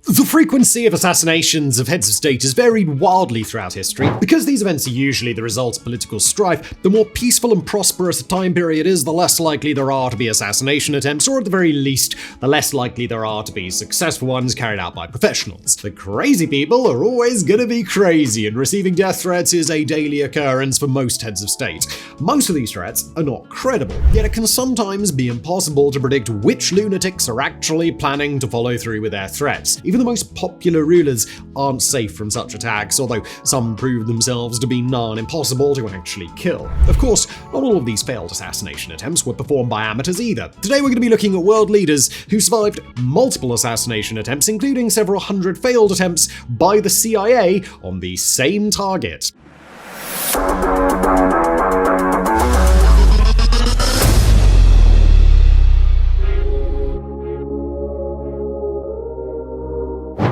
The frequency of assassinations of heads of state has varied wildly throughout history. Because these events are usually the result of political strife, the more peaceful and prosperous a time period is, the less likely there are to be assassination attempts, or at the very least, the less likely there are to be successful ones carried out by professionals. The crazy people are always gonna be crazy, and receiving death threats is a daily occurrence for most heads of state. Most of these threats are not credible, yet it can sometimes be impossible to predict which lunatics are actually planning to follow through with their threats. Even the most popular rulers aren't safe from such attacks, although some prove themselves to be impossible to actually kill. Of course, not all of these failed assassination attempts were performed by amateurs either. Today we're going to be looking at world leaders who survived multiple assassination attempts, including several hundred failed attempts by the CIA on the same target.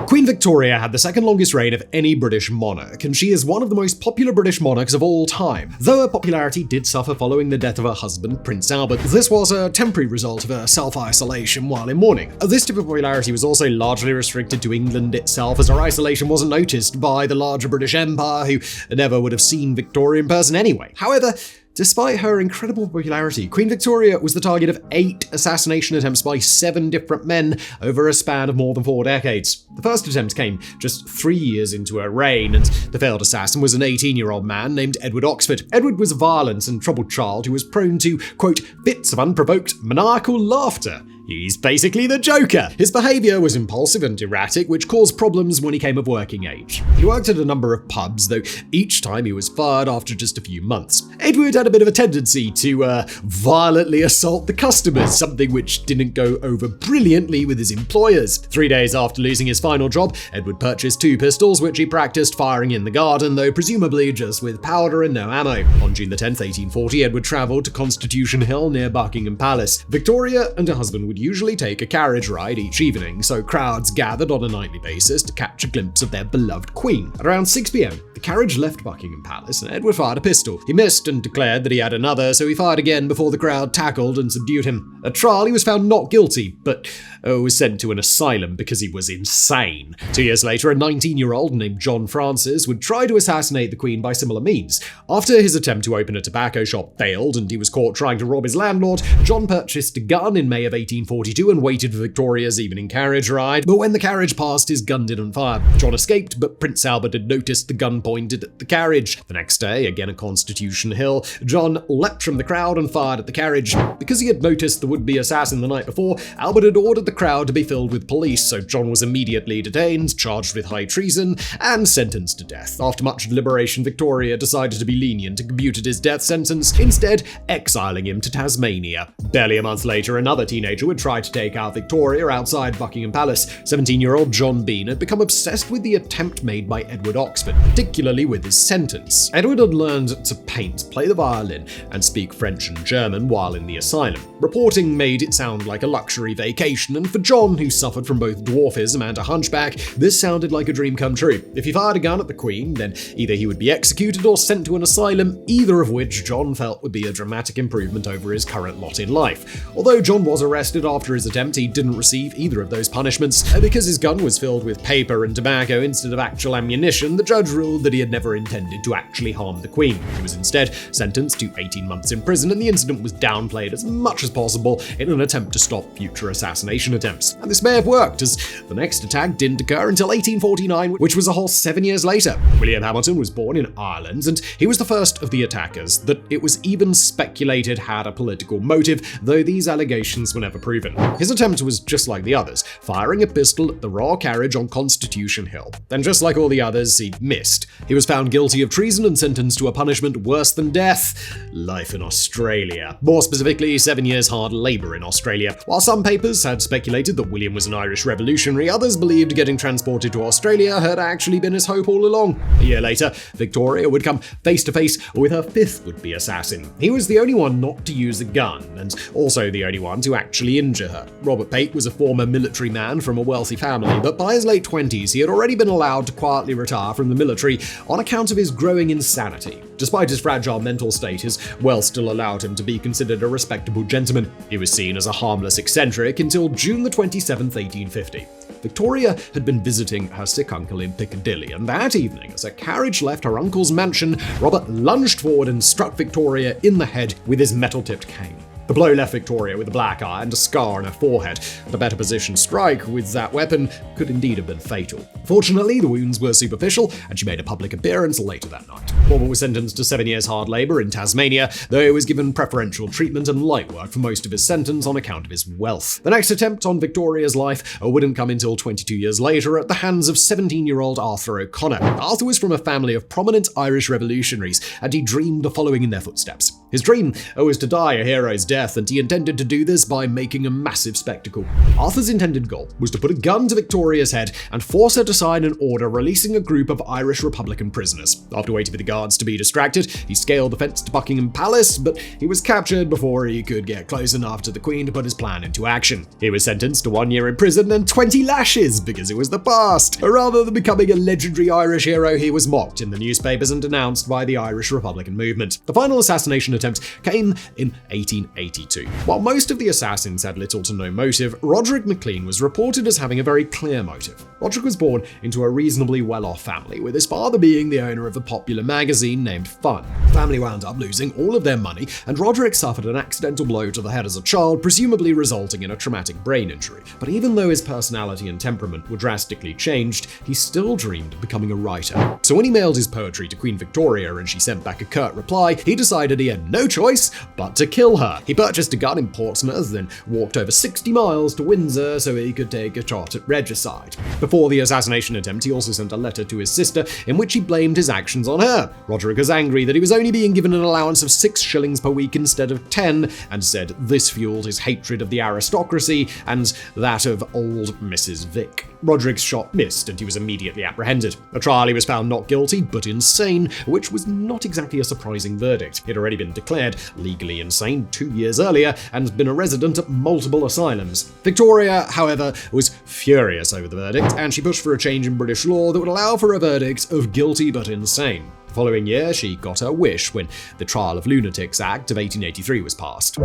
Queen Victoria had the second longest reign of any British monarch, and she is one of the most popular British monarchs of all time. Though her popularity did suffer following the death of her husband, Prince Albert, this was a temporary result of her self-isolation while in mourning. This type of popularity was also largely restricted to England itself, as her isolation wasn't noticed by the larger British Empire, who never would have seen Victoria in person anyway. However, despite her incredible popularity, Queen Victoria was the target of 8 assassination attempts by 7 different men over a span of more than 4 decades. The first attempt came just 3 years into her reign, and the failed assassin was an 18-year-old man named Edward Oxford. Edward was a violent and troubled child who was prone to, quote, fits of unprovoked maniacal laughter. He's basically the Joker. His behaviour was impulsive and erratic, which caused problems when he came of working age. He worked at a number of pubs, though each time he was fired after just a few months. Edward had a bit of a tendency to violently assault the customers, something which didn't go over brilliantly with his employers. 3 days after losing his final job, Edward purchased 2 pistols, which he practiced firing in the garden, though presumably just with powder and no ammo. On June the 10th, 1840, Edward travelled to Constitution Hill near Buckingham Palace. Victoria and her husband would usually take a carriage ride each evening, so crowds gathered on a nightly basis to catch a glimpse of their beloved queen. At around 6 p.m, the carriage left Buckingham Palace and Edward fired a pistol. He missed and declared that he had another, so he fired again before the crowd tackled and subdued him. At trial, he was found not guilty, but was sent to an asylum because he was insane. 2 years later, a 19-year-old named John Francis would try to assassinate the Queen by similar means. After his attempt to open a tobacco shop failed and he was caught trying to rob his landlord, John purchased a gun in May of 1842 and waited for Victoria's evening carriage ride, but when the carriage passed, his gun didn't fire. John escaped, but Prince Albert had noticed the gun pointed at the carriage. The next day, again at Constitution Hill, John leapt from the crowd and fired at the carriage. Because he had noticed the would-be assassin the night before, Albert had ordered the crowd to be filled with police, so John was immediately detained, charged with high treason, and sentenced to death. After much deliberation, Victoria decided to be lenient and commuted his death sentence, instead exiling him to Tasmania. Barely a month later, another teenager would try to take out Victoria outside Buckingham Palace. 17-year-old John Bean had become obsessed with the attempt made by Edward Oxford, particularly with his sentence. Edward had learned to paint, play the violin, and speak French and German while in the asylum. Reporting made it sound like a luxury vacation, and for John, who suffered from both dwarfism and a hunchback, this sounded like a dream come true. If he fired a gun at the Queen, then either he would be executed or sent to an asylum, either of which John felt would be a dramatic improvement over his current lot in life. Although John was arrested after his attempt, he didn't receive either of those punishments. Because his gun was filled with paper and tobacco instead of actual ammunition, the judge ruled that he had never intended to actually harm the Queen. He was instead sentenced to 18 months in prison, and the incident was downplayed as much as possible in an attempt to stop future assassination attempts. And this may have worked, as the next attack didn't occur until 1849, which was a whole 7 years later. William Hamilton was born in Ireland, and he was the first of the attackers that it was even speculated had a political motive, though these allegations were never proven. His attempt was just like the others, firing a pistol at the royal carriage on Constitution Hill. And just like all the others, he missed. He was found guilty of treason and sentenced to a punishment worse than death: life in Australia. More specifically, 7 years hard labour in Australia. While some papers had speculated that William was an Irish revolutionary, others believed getting transported to Australia had actually been his hope all along. A year later, Victoria would come face to face with her 5th would-be assassin. He was the only one not to use a gun, and also the only one to actually injure her. Robert Pate was a former military man from a wealthy family, but by his late 20s, he had already been allowed to quietly retire from the military on account of his growing insanity. Despite his fragile mental state, his wealth still allowed him to be considered a respectable gentleman. He was seen as a harmless eccentric until June the 27th, 1850. Victoria had been visiting her sick uncle in Piccadilly, and that evening, as her carriage left her uncle's mansion, Robert lunged forward and struck Victoria in the head with his metal-tipped cane. The blow left Victoria with a black eye and a scar on her forehead, and a better positioned strike with that weapon could indeed have been fatal. Fortunately, the wounds were superficial, and she made a public appearance later that night. Robert was sentenced to 7 years hard labour in Tasmania, though he was given preferential treatment and light work for most of his sentence on account of his wealth. The next attempt on Victoria's life wouldn't come until 22 years later at the hands of 17-year-old Arthur O'Connor. Arthur was from a family of prominent Irish revolutionaries, and he dreamed of following in their footsteps. His dream was to die a hero's death, and he intended to do this by making a massive spectacle. Arthur's intended goal was to put a gun to Victoria's head and force her to sign an order releasing a group of Irish Republican prisoners. After waiting for the guards to be distracted, he scaled the fence to Buckingham Palace, but he was captured before he could get close enough to the Queen to put his plan into action. He was sentenced to 1 year in prison and 20 lashes because it was the past. Rather than becoming a legendary Irish hero, he was mocked in the newspapers and denounced by the Irish Republican movement. The final assassination attempt came in 1882. While most of the assassins had little to no motive, Roderick McLean was reported as having a very clear motive. Roderick was born into a reasonably well-off family, with his father being the owner of a popular magazine named Fun. The family wound up losing all of their money, and Roderick suffered an accidental blow to the head as a child, presumably resulting in a traumatic brain injury. But even though his personality and temperament were drastically changed, he still dreamed of becoming a writer. So when he mailed his poetry to Queen Victoria and she sent back a curt reply, he decided he had no choice but to kill her. He purchased a gun in Portsmouth, then walked over 60 miles to Windsor so he could take a shot at regicide. Before the assassination attempt, he also sent a letter to his sister in which he blamed his actions on her. Roderick was angry that he was only being given an allowance of 6 shillings per week instead of 10, and said this fueled his hatred of the aristocracy and that of old Mrs. Vick. Roderick's shot missed and he was immediately apprehended. At trial, he was found not guilty, but insane, which was not exactly a surprising verdict. He'd already been declared legally insane 2 years earlier and been a resident at multiple asylums. Victoria, however, was furious over the verdict, and she pushed for a change in British law that would allow for a verdict of guilty but insane. The following year, she got her wish when the Trial of Lunatics Act of 1883 was passed.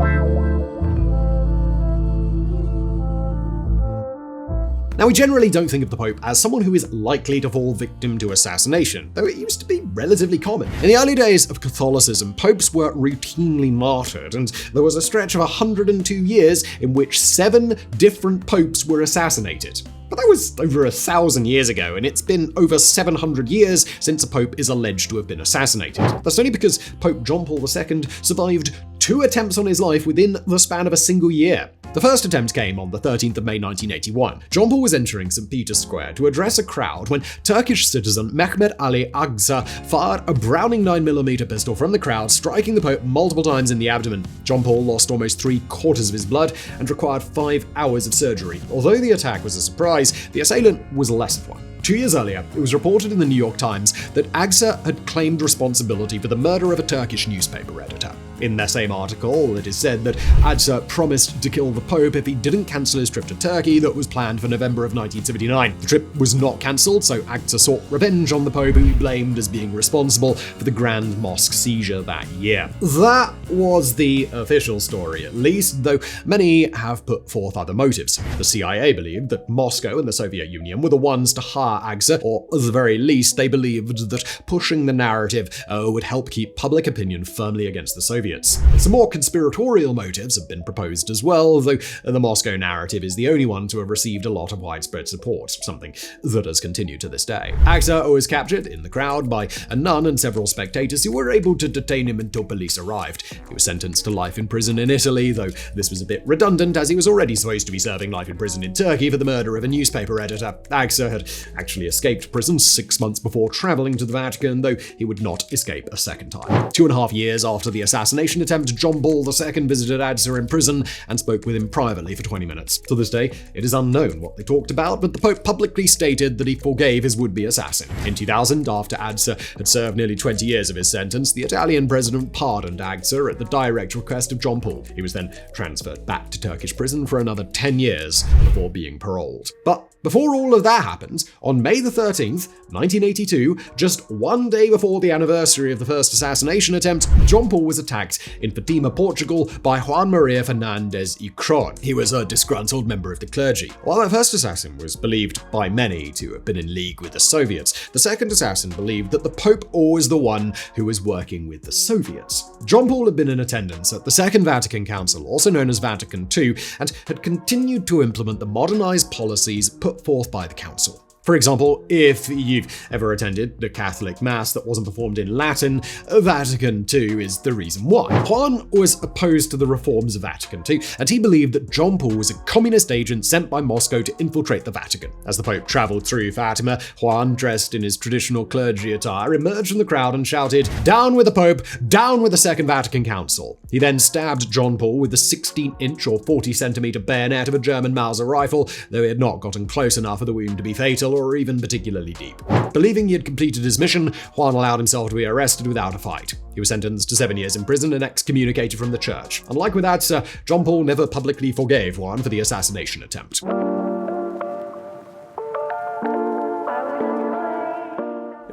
Now, we generally don't think of the Pope as someone who is likely to fall victim to assassination, though it used to be relatively common. In the early days of Catholicism, popes were routinely martyred, and there was a stretch of 102 years in which 7 different popes were assassinated. But that was over 1,000 years ago, and it's been over 700 years since a pope is alleged to have been assassinated. That's only because Pope John Paul II survived 2 attempts on his life within the span of a single year. The first attempt came on the 13th of May 1981. John Paul was entering St. Peter's Square to address a crowd when Turkish citizen Mehmet Ali Agca fired a Browning 9mm pistol from the crowd, striking the Pope multiple times in the abdomen. John Paul lost almost 3/4 of his blood and required 5 hours of surgery. Although the attack was a surprise, the assailant was less of one. 2 years earlier, it was reported in the New York Times that Agca had claimed responsibility for the murder of a Turkish newspaper editor. In that same article, it is said that Agca promised to kill the Pope if he didn't cancel his trip to Turkey that was planned for November of 1979. The trip was not cancelled, so Agca sought revenge on the Pope, who he blamed as being responsible for the Grand Mosque seizure that year. That was the official story, at least, though many have put forth other motives. The CIA believed that Moscow and the Soviet Union were the ones to hire Agca, or at the very least, they believed that pushing the narrative would help keep public opinion firmly against the Soviets. Some more conspiratorial motives have been proposed as well, though the Moscow narrative is the only one to have received a lot of widespread support, something that has continued to this day. Agca was captured in the crowd by a nun and several spectators who were able to detain him until police arrived. He was sentenced to life in prison in Italy, though this was a bit redundant as he was already supposed to be serving life in prison in Turkey for the murder of a newspaper editor. Agca had actually escaped prison 6 months before traveling to the Vatican, though he would not escape a second time. 2.5 years after the assassination attempt, John Paul II visited Agca in prison and spoke with him privately for 20 minutes. To this day, it is unknown what they talked about, but the Pope publicly stated that he forgave his would-be assassin. In 2000, after Agca had served nearly 20 years of his sentence, the Italian president pardoned Agca at the direct request of John Paul. He was then transferred back to Turkish prison for another 10 years before being paroled. But before all of that happened, on May the 13th, 1982, just one day before the anniversary of the first assassination attempt, John Paul was attacked attacked in Fatima, Portugal by Juan Maria Fernandez y Cron. He was a disgruntled member of the clergy. While the first assassin was believed by many to have been in league with the Soviets, the second assassin believed that the Pope was the one who was working with the Soviets. John Paul had been in attendance at the Second Vatican Council, also known as Vatican II, and had continued to implement the modernized policies put forth by the Council. For example, if you've ever attended a Catholic Mass that wasn't performed in Latin, Vatican II is the reason why. Juan was opposed to the reforms of Vatican II, and he believed that John Paul was a communist agent sent by Moscow to infiltrate the Vatican. As the Pope traveled through Fatima, Juan, dressed in his traditional clergy attire, emerged from the crowd and shouted, "Down with the Pope! Down with the Second Vatican Council!" He then stabbed John Paul with the 16-inch or 40-centimeter bayonet of a German Mauser rifle, though he had not gotten close enough for the wound to be fatal or even particularly deep. Believing he had completed his mission, Juan allowed himself to be arrested without a fight. He was sentenced to 7 years in prison and excommunicated from the church. Unlike with that, John Paul never publicly forgave Juan for the assassination attempt.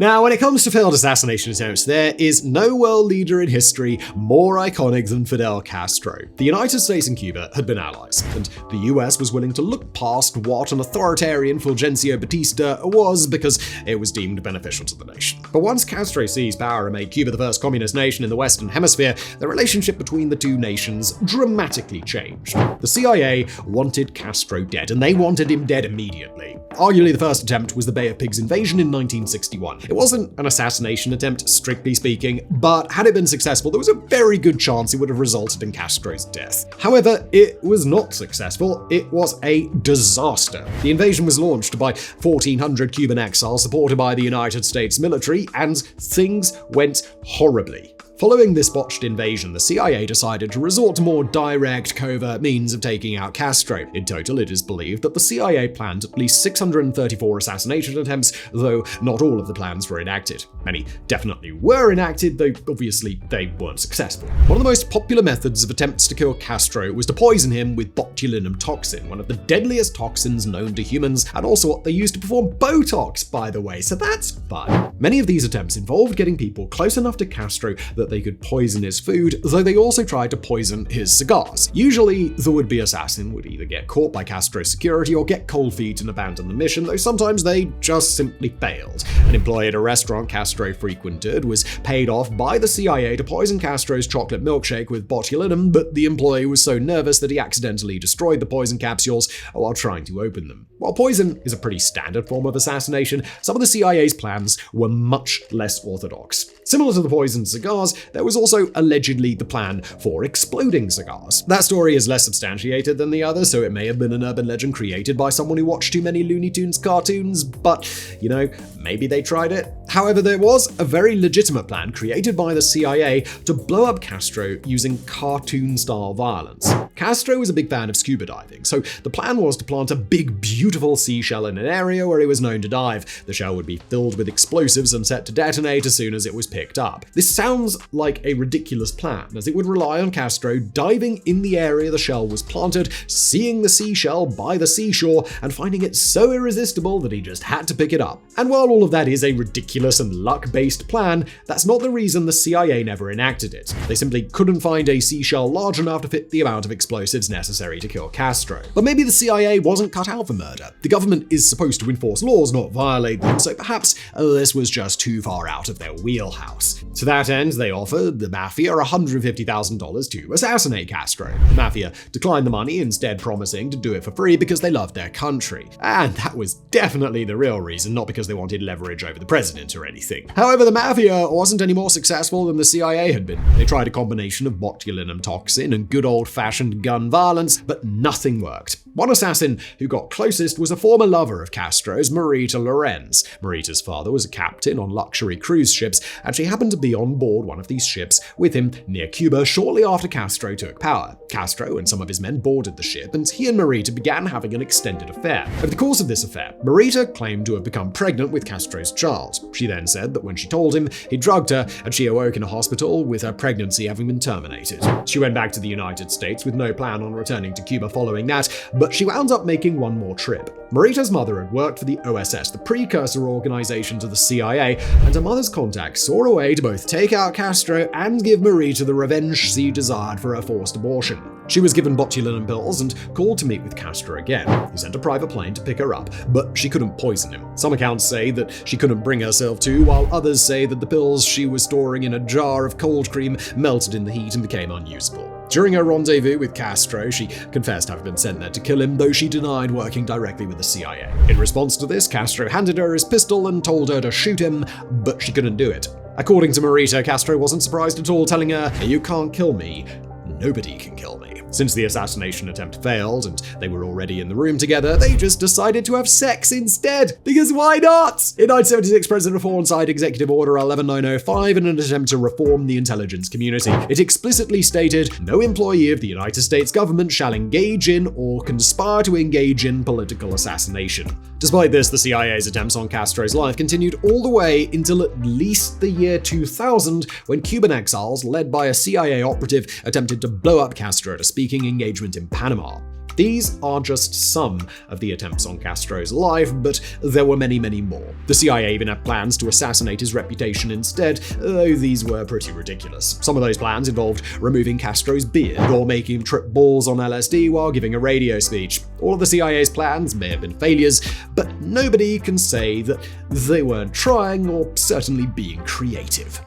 Now, when it comes to failed assassination attempts, there is no world leader in history more iconic than Fidel Castro. The United States and Cuba had been allies, and the US was willing to look past what an authoritarian Fulgencio Batista was because it was deemed beneficial to the nation. But once Castro seized power and made Cuba the first communist nation in the Western Hemisphere, the relationship between the two nations dramatically changed. The CIA wanted Castro dead, and they wanted him dead immediately. Arguably, the first attempt was the Bay of Pigs invasion in 1961. It wasn't an assassination attempt, strictly speaking, but had it been successful, there was a very good chance it would have resulted in Castro's death. However, it was not successful. It was a disaster. The invasion was launched by 1,400 Cuban exiles supported by the United States military, and things went horribly. Following this botched invasion, the CIA decided to resort to more direct, covert means of taking out Castro. In total, it is believed that the CIA planned at least 634 assassination attempts, though not all of the plans were enacted. Many definitely were enacted, though obviously they weren't successful. One of the most popular methods of attempts to kill Castro was to poison him with botulinum toxin, one of the deadliest toxins known to humans, and also what they used to perform Botox, by the way, so that's fun. Many of these attempts involved getting people close enough to Castro that they could poison his food, though they also tried to poison his cigars. Usually, the would-be assassin would either get caught by Castro's security or get cold feet and abandon the mission, though sometimes they just simply failed. An employee at a restaurant Castro frequented was paid off by the CIA to poison Castro's chocolate milkshake with botulinum, but the employee was so nervous that he accidentally destroyed the poison capsules while trying to open them. While poison is a pretty standard form of assassination, some of the CIA's plans were much less orthodox. Similar to the poisoned cigars, there was also allegedly the plan for exploding cigars. That story is less substantiated than the other, so it may have been an urban legend created by someone who watched too many Looney Tunes cartoons, but, maybe they tried it. However, there was a very legitimate plan created by the CIA to blow up Castro using cartoon-style violence. Castro was a big fan of scuba diving, so the plan was to plant a big, beautiful seashell in an area where he was known to dive. The shell would be filled with explosives and set to detonate as soon as it was picked up. This sounds like a ridiculous plan, as it would rely on Castro diving in the area the shell was planted, seeing the seashell by the seashore, and finding it so irresistible that he just had to pick it up. And while all of that is a ridiculous and luck-based plan, that's not the reason the CIA never enacted it. They simply couldn't find a seashell large enough to fit the amount of explosives necessary to kill Castro. But maybe the CIA wasn't cut out for murder. The government is supposed to enforce laws, not violate them, so perhaps this was just too far out of their wheelhouse. To that end, they offered the Mafia $150,000 to assassinate Castro. The Mafia declined the money, instead promising to do it for free because they loved their country. And that was definitely the real reason, not because they wanted leverage over the president or anything. However, the Mafia wasn't any more successful than the CIA had been. They tried a combination of botulinum toxin and good old-fashioned gun violence, but nothing worked. One assassin who got closest was a former lover of Castro's, Marita Lorenz. Marita's father was a captain on luxury cruise ships, and she happened to be on board one of these ships with him near Cuba shortly after Castro took power. Castro and some of his men boarded the ship, and he and Marita began having an extended affair. Over the course of this affair, Marita claimed to have become pregnant with Castro's child. She then said that when she told him, he drugged her, and she awoke in a hospital with her pregnancy having been terminated. She went back to the United States with no plan on returning to Cuba following that, But she wound up making one more trip. Marita's mother had worked for the OSS, the precursor organization to the CIA, and her mother's contacts saw a way to both take out Castro and give Marita the revenge she desired for her forced abortion. She was given botulinum pills and called to meet with Castro again. He sent a private plane to pick her up, but she couldn't poison him. Some accounts say that she couldn't bring herself to, while others say that the pills she was storing in a jar of cold cream melted in the heat and became unusable. During her rendezvous with Castro, she confessed to having been sent there to kill him, though she denied working directly with the CIA. In response to this, Castro handed her his pistol and told her to shoot him, but she couldn't do it. According to Marita, Castro wasn't surprised at all, telling her, "You can't kill me. Nobody can kill me." Since the assassination attempt failed and they were already in the room together, they just decided to have sex instead. Because why not? In 1976, President FOREO signed Executive Order 11905 in an attempt to reform the intelligence community. It explicitly stated, no employee of the United States government shall engage in or conspire to engage in political assassination. Despite this, the CIA's attempts on Castro's life continued all the way until at least the year 2000, when Cuban exiles, led by a CIA operative, attempted to blow up Castro at a speaking engagement in Panama. These are just some of the attempts on Castro's life, but there were many, many more. The CIA even had plans to assassinate his reputation instead, though these were pretty ridiculous. Some of those plans involved removing Castro's beard or making him trip balls on LSD while giving a radio speech. All of the CIA's plans may have been failures, but nobody can say that they weren't trying or certainly being creative.